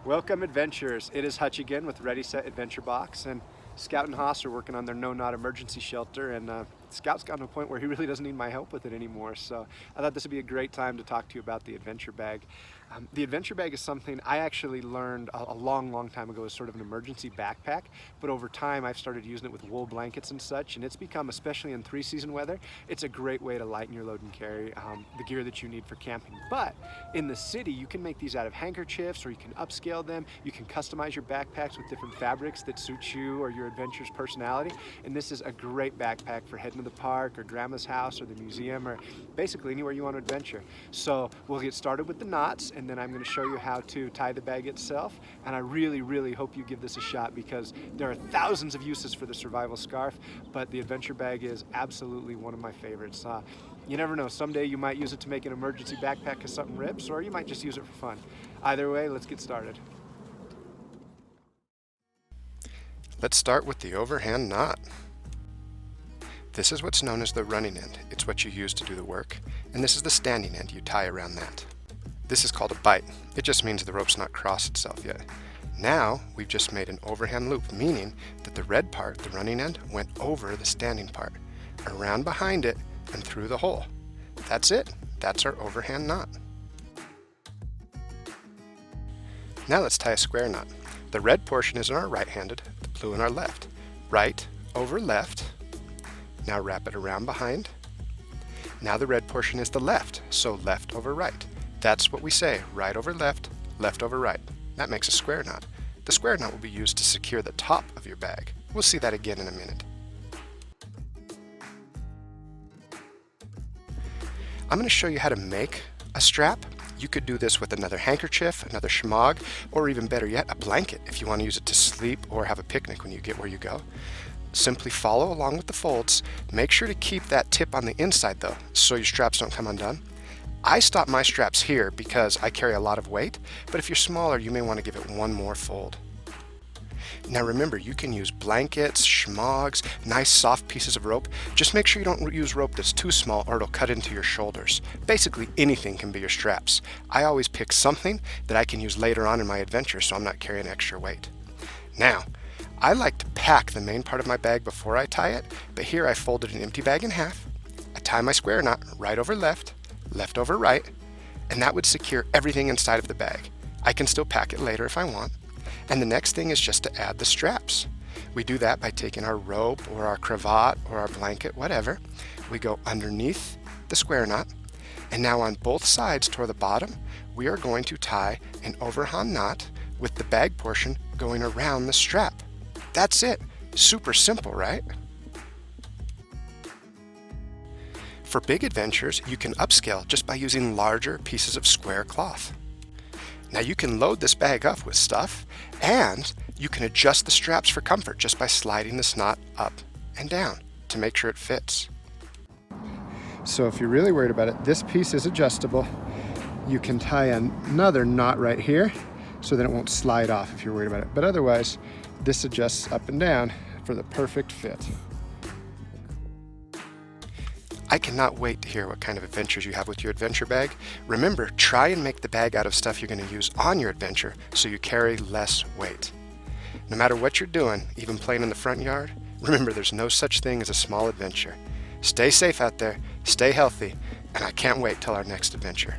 Welcome adventurers, it is Hutch again with Ready Set Adventure Box, and Scout and Haas are working on their no knot emergency shelter, and Scout's gotten to a point where he really doesn't need my help with it anymore, so I thought this would be a great time to talk to you about the adventure bag. The adventure bag is something I actually learned a long time ago as sort of an emergency backpack, but over time I've started using it with wool blankets and such, and it's become, especially in 3-season weather, it's a great way to lighten your load and carry the gear that you need for camping. But in the city, you can make these out of handkerchiefs, or you can upscale them. You can customize your backpacks with different fabrics that suit you or your adventure's personality, and this is a great backpack for heading to the park or grandma's house or the museum or basically anywhere you want to adventure. So we'll get started with the knots, and then I'm going to show you how to tie the bag itself, and I really hope you give this a shot because there are thousands of uses for the survival scarf, but the adventure bag is absolutely one of my favorites. You never know, someday you might use it to make an emergency backpack because something rips, or you might just use it for fun. Either way, let's get started. Let's start with the overhand knot. This is what's known as the running end. It's what you use to do the work, and this is the standing end you tie around that. This is called a bight. It just means the rope's not crossed itself yet. Now we've just made an overhand loop, meaning that the red part, the running end, went over the standing part, around behind it, and through the hole. That's it. That's our overhand knot. Now let's tie a square knot. The red portion is in our right-handed, the blue in our left. Right over left. Now wrap it around behind. Now the red portion is the left, so left over right. That's what we say, right over left, left over right. That makes a square knot. The square knot will be used to secure the top of your bag. We'll see that again in a minute. I'm going to show you how to make a strap. You could do this with another handkerchief, another shemagh, or even better yet, a blanket if you want to use it to sleep or have a picnic when you get where you go. Simply follow along with the folds. Make sure to keep that tip on the inside though, so your straps don't come undone. I stop my straps here because I carry a lot of weight, but if you're smaller, you may want to give it one more fold. Now remember, you can use blankets, shemaghs, nice soft pieces of rope. Just make sure you don't use rope that's too small or it'll cut into your shoulders. Basically anything can be your straps. I always pick something that I can use later on in my adventure so I'm not carrying extra weight. Now, I like to pack the main part of my bag before I tie it, but here I folded an empty bag in half. I tie my square knot right over left, left over right, and that would secure everything inside of the bag. I can still pack it later if I want. And the next thing is just to add the straps. We do that by taking our rope or our cravat or our blanket, whatever. We go underneath the square knot, and now on both sides toward the bottom, we are going to tie an overhand knot with the bag portion going around the strap. That's it. Super simple, right? For big adventures, you can upscale just by using larger pieces of square cloth. Now you can load this bag up with stuff, and you can adjust the straps for comfort just by sliding this knot up and down to make sure it fits. So if you're really worried about it, this piece is adjustable. You can tie another knot right here so that it won't slide off if you're worried about it. But otherwise, this adjusts up and down for the perfect fit. I cannot wait to hear what kind of adventures you have with your adventure bag. Remember, try and make the bag out of stuff you're going to use on your adventure so you carry less weight. No matter what you're doing, even playing in the front yard, remember there's no such thing as a small adventure. Stay safe out there, stay healthy, and I can't wait till our next adventure.